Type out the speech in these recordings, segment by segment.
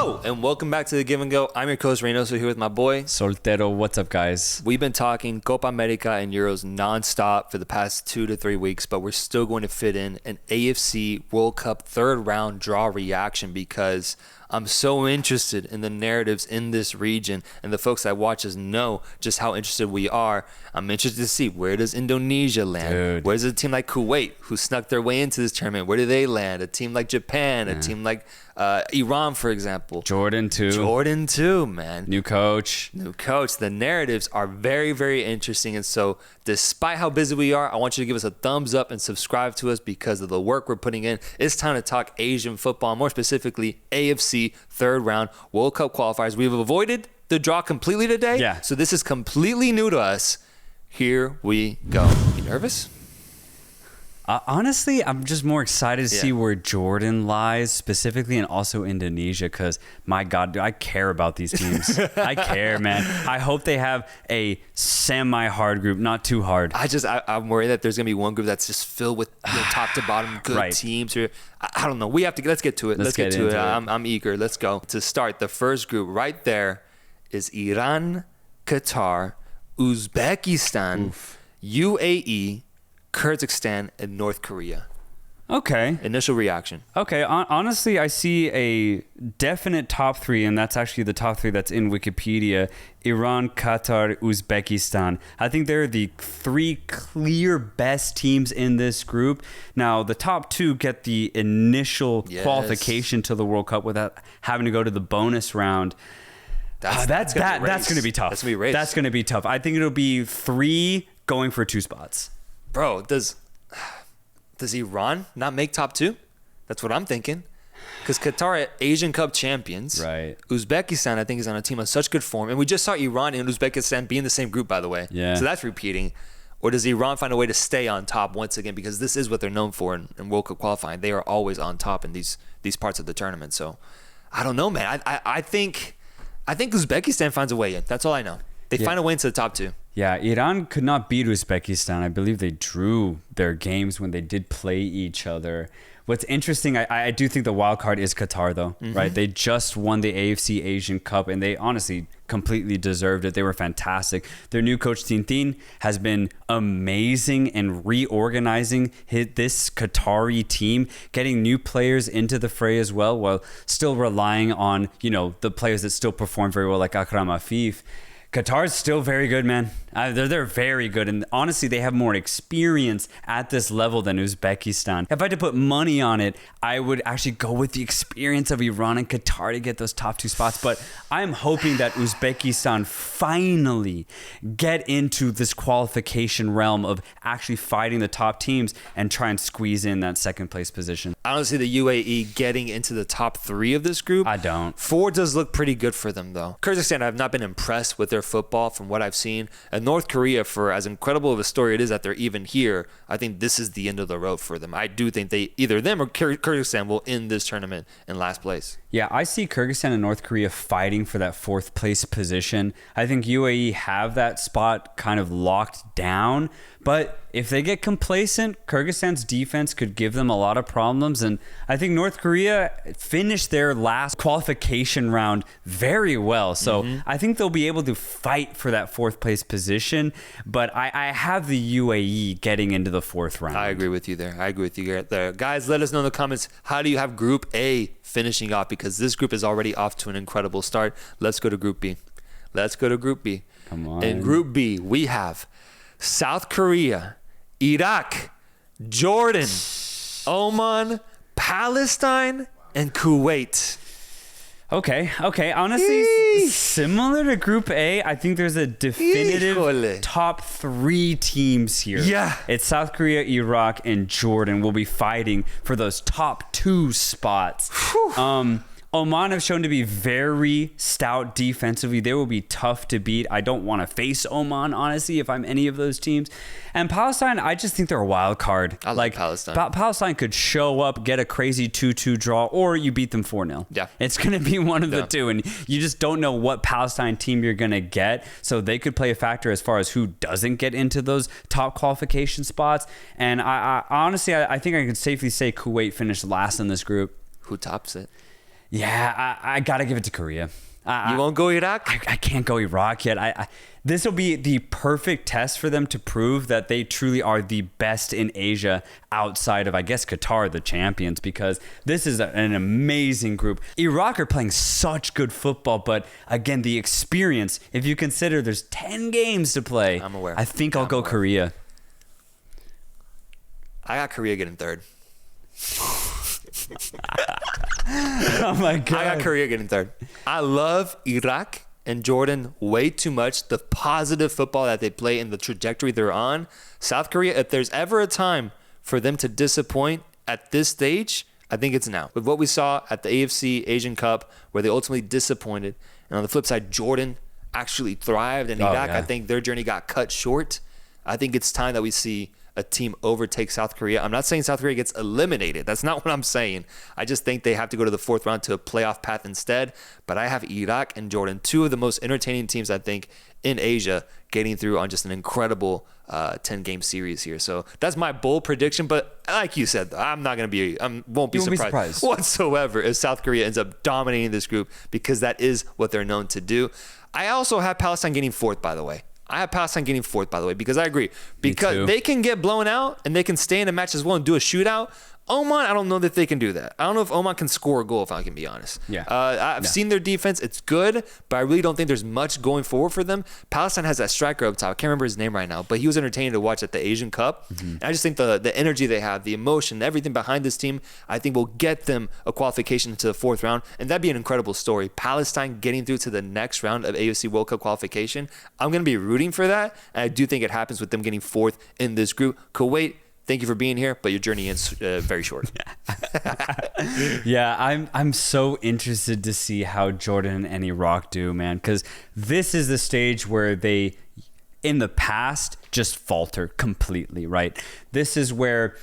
Hello, and welcome back to The Give and Go. I'm your co-host Reynoso here with my boy Soltero. What's up, guys? We've been talking Copa America and Euros nonstop for the past 2 to 3 weeks, but we're still going to fit in an AFC World Cup third round draw reaction because I'm so interested in the narratives in this region, and the folks that watch us know just how interested we are. I'm interested to see, where does Indonesia land? Dude. Where's a team like Kuwait, who snuck their way into this tournament? Where do they land? A team like Japan, a team like Iran, for example. Jordan too, man. New coach. The narratives are very, very interesting. And so despite how busy we are, I want you to give us a thumbs up and subscribe to us because of the work we're putting in. It's time to talk Asian football, more specifically AFC third round World Cup qualifiers. We've avoided the draw completely today. Yeah. So this is completely new to us. Here we go. You nervous? Honestly, I'm just more excited to see where Jordan lies specifically, and also Indonesia, because my God, I care about these teams. I care, man. I hope they have a semi-hard group, not too hard. I'm worried that there's gonna be one group that's just filled with top to bottom good teams. Or I don't know. Let's get to it. Let's get to it. I'm eager. Let's go. To start, the first group right there is Iran, Qatar, Uzbekistan, UAE, Kyrgyzstan, and North Korea. Okay. Initial reaction. Okay. Honestly, I see a definite top three, and that's actually the top three that's in Wikipedia. Iran, Qatar, Uzbekistan. I think they're the three clear best teams in this group. Now, the top two get the initial qualification to the World Cup without having to go to the bonus round. That's going to be tough. That's going to be a race. That's going to be tough. I think it'll be three going for 2 spots. Bro, does Iran not make top 2? That's what I'm thinking. Because Qatar are Asian Cup champions. Right. Uzbekistan, I think, is on a team of such good form. And we just saw Iran and Uzbekistan be in the same group, by the way. Yeah. So that's repeating. Or does Iran find a way to stay on top once again? Because this is what they're known for in World Cup qualifying. They are always on top in these parts of the tournament. So I don't know, man. I think Uzbekistan finds a way in. That's all I know. They find a way into the top 2. Yeah, Iran could not beat Uzbekistan. I believe they drew their games when they did play each other. What's interesting, I do think the wild card is Qatar, though, right? They just won the AFC Asian Cup, and they honestly completely deserved it. They were fantastic. Their new coach, Tintin, has been amazing in reorganizing this Qatari team, getting new players into the fray as well, while still relying on, the players that still perform very well, like Akram Afif. Qatar's still very good, man. They're very good. And honestly, they have more experience at this level than Uzbekistan. If I had to put money on it, I would actually go with the experience of Iran and Qatar to get those top 2 spots. But I'm hoping that Uzbekistan finally get into this qualification realm of actually fighting the top teams and try and squeeze in that second place position. I don't see the UAE getting into the top 3 of this group. I don't. 4 does look pretty good for them, though. Kyrgyzstan, I've not been impressed with their football from what I've seen. And North Korea, for as incredible of a story it is that they're even here, I think this is the end of the road for them. I do think either them or Kyrgyzstan will end this tournament in last place. Yeah, I see Kyrgyzstan and North Korea fighting for that 4th place position. I think UAE have that spot kind of locked down, but if they get complacent, Kyrgyzstan's defense could give them a lot of problems. And I think North Korea finished their last qualification round very well. So I think they'll be able to fight for that 4th place position. But I have the UAE getting into the 4th round. I agree with you there. Guys, let us know in the comments, how do you have Group A finishing off? Because this group is already off to an incredible start. Let's go to Group B. Come on. In Group B, we have South Korea, Iraq, Jordan, Oman, Palestine, and Kuwait. Okay. Honestly, similar to Group A, I think there's a definitive top 3 teams here. Yeah. It's South Korea, Iraq, and Jordan will be fighting for those top 2 spots. Oman have shown to be very stout defensively. They will be tough to beat. I don't want to face Oman, honestly, if I'm any of those teams. And Palestine, I just think they're a wild card. I like Palestine. Palestine could show up, get a crazy 2-2 draw, or you beat them 4-0. Yeah. It's going to be one of the two, and you just don't know what Palestine team you're going to get. So they could play a factor as far as who doesn't get into those top qualification spots. And I honestly, I think I can safely say Kuwait finished last in this group. Who tops it? Yeah, I got to give it to Korea. You won't go Iraq? I can't go Iraq yet. This will be the perfect test for them to prove that they truly are the best in Asia outside of, I guess, Qatar, the champions, because this is an amazing group. Iraq are playing such good football, but again, the experience, if you consider there's 10 games to play, I'm aware. I think I'll go Korea. I got Korea getting third. Oh my God. I got Korea getting third. I love Iraq and Jordan way too much. The positive football that they play and the trajectory they're on. South Korea, if there's ever a time for them to disappoint at this stage, I think it's now. With what we saw at the AFC Asian Cup, where they ultimately disappointed. And on the flip side, Jordan actually thrived. And Iraq, I think their journey got cut short. I think it's time that we see a team overtake South Korea. I'm not saying South Korea gets eliminated. That's not what I'm saying. I just think they have to go to the fourth round to a playoff path instead. But I have Iraq and Jordan, two of the most entertaining teams, I think, in Asia, getting through on just an incredible 10-game series here. So that's my bold prediction. But like you said, I'm not going to be, won't be surprised whatsoever if South Korea ends up dominating this group, because that is what they're known to do. I also have Palestine getting fourth, by the way. I have Palestine getting fourth, by the way, because I agree. Because they can get blown out and they can stay in a match as well and do a shootout. Oman, I don't know that they can do that. I don't know if Oman can score a goal, if I can be honest. Yeah. I've seen their defense. It's good, but I really don't think there's much going forward for them. Palestine has that striker up top. I can't remember his name right now, but he was entertaining to watch at the Asian Cup. Mm-hmm. And I just think the energy they have, the emotion, everything behind this team, I think will get them a qualification to the fourth round. And that'd be an incredible story. Palestine getting through to the next round of AFC World Cup qualification. I'm going to be rooting for that. And I do think it happens with them getting fourth in this group. Kuwait, thank you for being here, but your journey is very short. Yeah, I'm so interested to see how Jordan and Iraq do, man, because this is the stage where they, in the past, just falter completely, right? This is where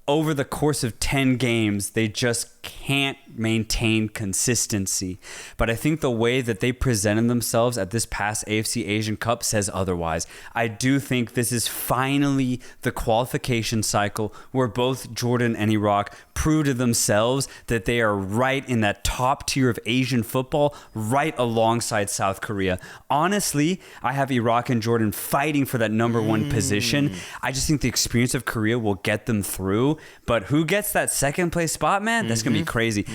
over the course of 10 games, they just can't maintain consistency. But I think the way that they presented themselves at this past AFC Asian Cup says otherwise. I do think this is finally the qualification cycle where both Jordan and Iraq prove to themselves that they are right in that top tier of Asian football, right alongside South Korea. Honestly, I have Iraq and Jordan fighting for that number one position. I just think the experience of Korea will get them through. But who gets that second place spot, man? That's going to be crazy.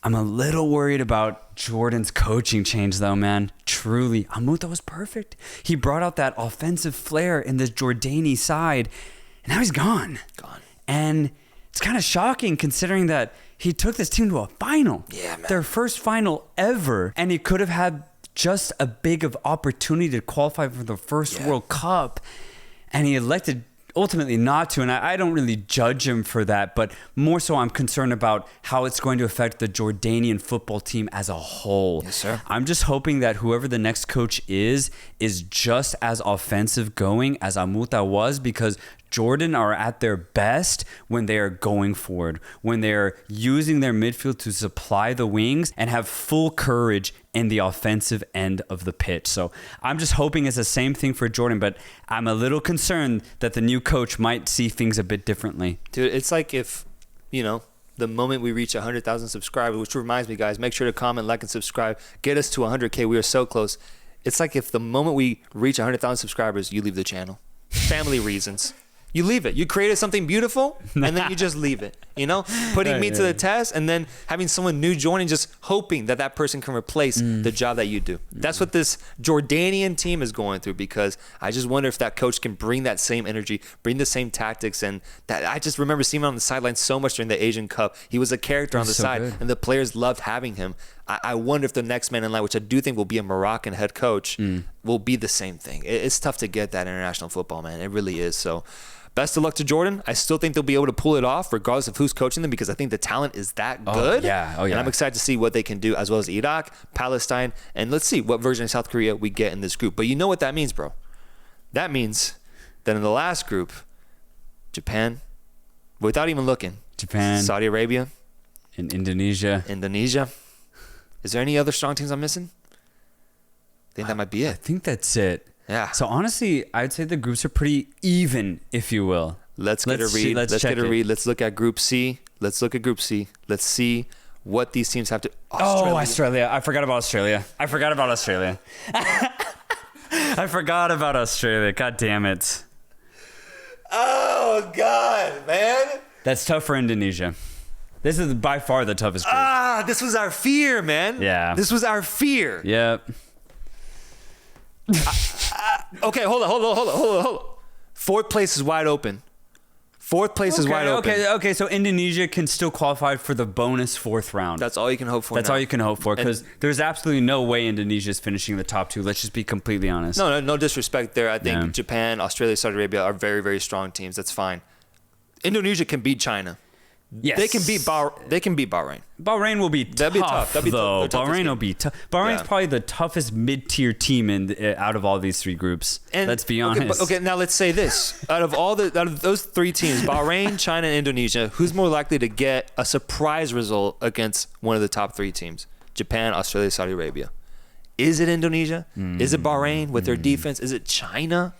I'm a little worried about Jordan's coaching change, though, man. Truly. Amuta was perfect. He brought out that offensive flair in the Jordani side, and now he's gone. And it's kind of shocking considering that he took this team to a final. Yeah, man. Their first final ever. And he could have had just a big of opportunity to qualify for the first World Cup. And he elected ultimately not to, and I don't really judge him for that, but more so I'm concerned about how it's going to affect the Jordanian football team as a whole. Yes, sir. I'm just hoping that whoever the next coach is just as offensive going as Amuta was, because Jordan are at their best when they are going forward, when they're using their midfield to supply the wings and have full courage in the offensive end of the pitch. So I'm just hoping it's the same thing for Jordan, but I'm a little concerned that the new coach might see things a bit differently. Dude, it's like if, the moment we reach 100,000 subscribers, which reminds me, guys, make sure to comment, like, and subscribe. Get us to 100K. We are so close. It's like if the moment we reach 100,000 subscribers, you leave the channel. Family reasons. You leave it. You created something beautiful, and then you just leave it. Putting me to the test, and then having someone new joining, just hoping that person can replace the job that you do. That's what this Jordanian team is going through, because I just wonder if that coach can bring that same energy, bring the same tactics, and that I just remember seeing him on the sideline so much during the Asian Cup. He was a character on the side, and the players loved having him. I wonder if the next man in line, which I do think will be a Moroccan head coach, will be the same thing. It's tough to get that international football, man. It really is. So best of luck to Jordan. I still think they'll be able to pull it off regardless of who's coaching them, because I think the talent is that good. And I'm excited to see what they can do, as well as Iraq, Palestine, and let's see what version of South Korea we get in this group. But you know what that means, bro? That means that in the last group, Japan, without even looking, Saudi Arabia, and Indonesia. Is there any other strong teams I'm missing? I think that might be it. I think that's it. Yeah. So honestly, I'd say the groups are pretty even, if you will. Let's get a read. Let's look at Group C. Let's see what these teams have to. Oh, Australia. I forgot about Australia. I forgot about Australia. God damn it. Oh, God, man. That's tough for Indonesia. This is by far the toughest group. This was our fear, man. Yeah. This was our fear. Yep. Okay, hold on. Fourth place is wide open. Is wide open. Okay. So Indonesia can still qualify for the bonus fourth round. That's all you can hope for. That's all you can hope for, because there's absolutely no way Indonesia is finishing the top two. Let's just be completely honest. No disrespect there. I think Japan, Australia, Saudi Arabia are very, very strong teams. That's fine. Indonesia can beat China. Yes. They can beat Bahrain. Bahrain will be tough. That'd be tough. Though. Bahrain will be tough. Bahrain's Yeah. probably the toughest mid-tier team out of all these three groups. And let's be honest. Okay, now let's say this: out of those three teams, Bahrain, China, and Indonesia, who's more likely to get a surprise result against one of the top three teams? Japan, Australia, Saudi Arabia. Is it Indonesia? Is it Bahrain with their defense? Is it China?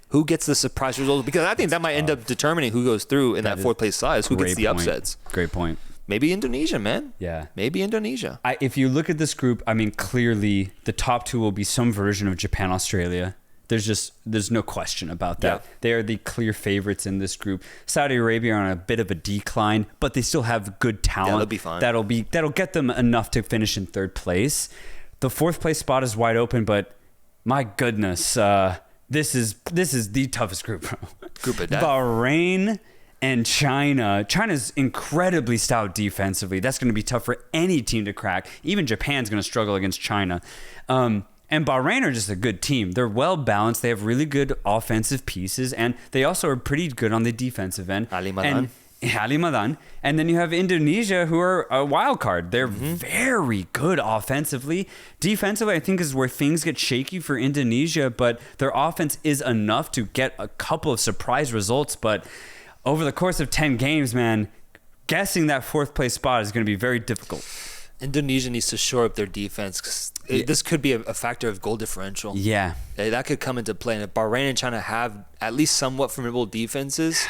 Who gets the surprise result? Because I think that might end up determining who goes through in that fourth place size. Who gets the upsets? Great point. Maybe Indonesia, man. Yeah. Maybe Indonesia. If you look at this group, I mean, clearly the top two will be some version of Japan, Australia. There's no question about that. Yeah. They are the clear favorites in this group. Saudi Arabia are on a bit of a decline, but they still have good talent. Yeah, they'll be fine. That'll get them enough to finish in third place. The fourth place spot is wide open, but my goodness, this is the toughest group, bro. Group of death. Bahrain and China. China's incredibly stout defensively. That's going to be tough for any team to crack. Even Japan's going to struggle against China. And Bahrain are just a good team. They're well balanced. They have really good offensive pieces, and they also are pretty good on the defensive end. Ali Madan. And then you have Indonesia, who are a wild card. They're very good offensively. Defensively, I think, is where things get shaky for Indonesia, but their offense is enough to get a couple of surprise results. But over the course of 10 games, man, guessing that fourth place spot is going to be very difficult. Indonesia needs to shore up their defense, 'cause this could be a factor of goal differential. Yeah. That could come into play. And if Bahrain and China have at least somewhat formidable defenses,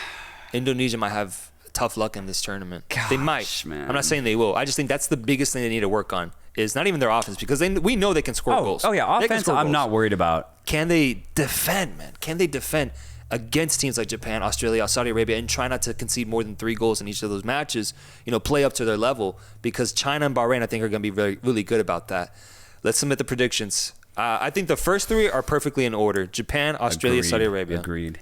Indonesia might have tough luck in this tournament. They might. Man. I'm not saying they will. I just think that's the biggest thing they need to work on, is not even their offense, because we know they can score goals. Oh, yeah. They can Offense, score I'm goals. not worried about. Can they defend, man? Can they defend against teams like Japan, Australia, Saudi Arabia, and try not to concede more than 3 goals in each of those matches? Play up to their level, because China and Bahrain, I think, are going to be really good about that. Let's submit the predictions. I think the first 3 are perfectly in order: Japan, Australia, Agreed. Saudi Arabia. Agreed.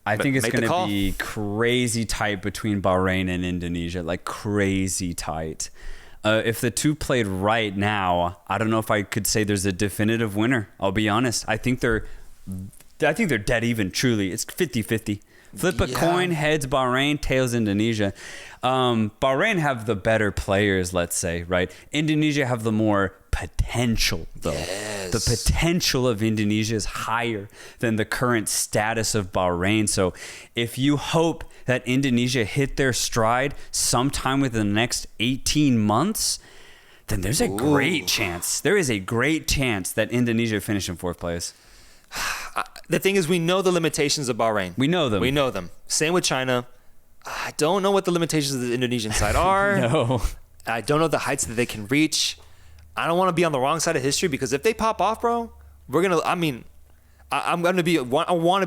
I think it's going to be crazy tight between Bahrain and Indonesia, like crazy tight. If the two played right now, I don't know if I could say there's a definitive winner. I'll be honest. I think they're dead even, truly. It's 50-50. Flip a coin, heads Bahrain, tails Indonesia. Bahrain have the better players, let's say, right? Indonesia have the more potential, though. Yes. The potential of Indonesia is higher than the current status of Bahrain. So if you hope that Indonesia hit their stride sometime within the next 18 months, then there's a great chance. There is a great chance that Indonesia finish in 4th place. The thing is, we know the limitations of Bahrain. We know them. Same with China. I don't know what the limitations of the Indonesian side are. No. I don't know the heights that they can reach. I don't want to be on the wrong side of history, because if they pop off, bro, I want to be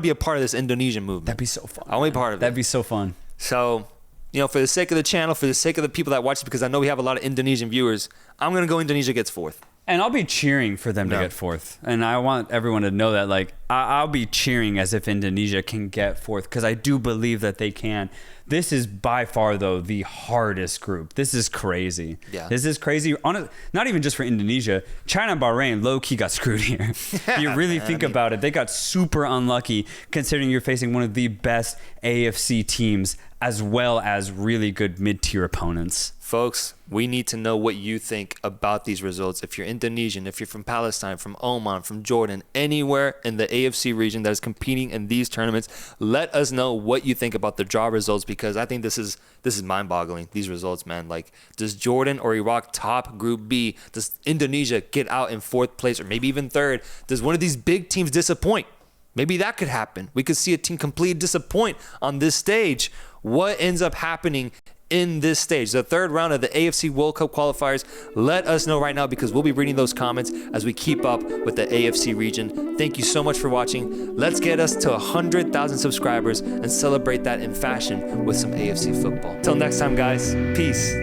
a part of this Indonesian movement. That'd be so fun. I want to be part of it. That'd be so fun. So, for the sake of the channel, for the sake of the people that watch it, because I know we have a lot of Indonesian viewers, I'm going to go Indonesia gets 4th. And I'll be cheering for them to get 4th. And I want everyone to know that, like, I'll be cheering as if Indonesia can get 4th, because I do believe that they can. This is by far, though, the hardest group. This is crazy. Yeah. This is crazy. Not even just for Indonesia. China and Bahrain low-key got screwed here. You really think about it. They got super unlucky, considering you're facing one of the best AFC teams, as well as really good mid-tier opponents. Folks, we need to know what you think about these results. If you're Indonesian, if you're from Palestine, from Oman, from Jordan, anywhere in the AFC region that is competing in these tournaments, let us know what you think about the draw results, because I think this is mind-boggling, these results, man. Like, does Jordan or Iraq top Group B? Does Indonesia get out in 4th place, or maybe even 3rd? Does one of these big teams disappoint? Maybe that could happen. We could see a team completely disappoint on this stage. What ends up happening in this stage, the third round of the AFC World Cup qualifiers? Let us know right now, because we'll be reading those comments as we keep up with the AFC region. Thank you so much for watching. Let's get us to 100,000 subscribers and celebrate that in fashion with some AFC football. Till next time, guys. Peace.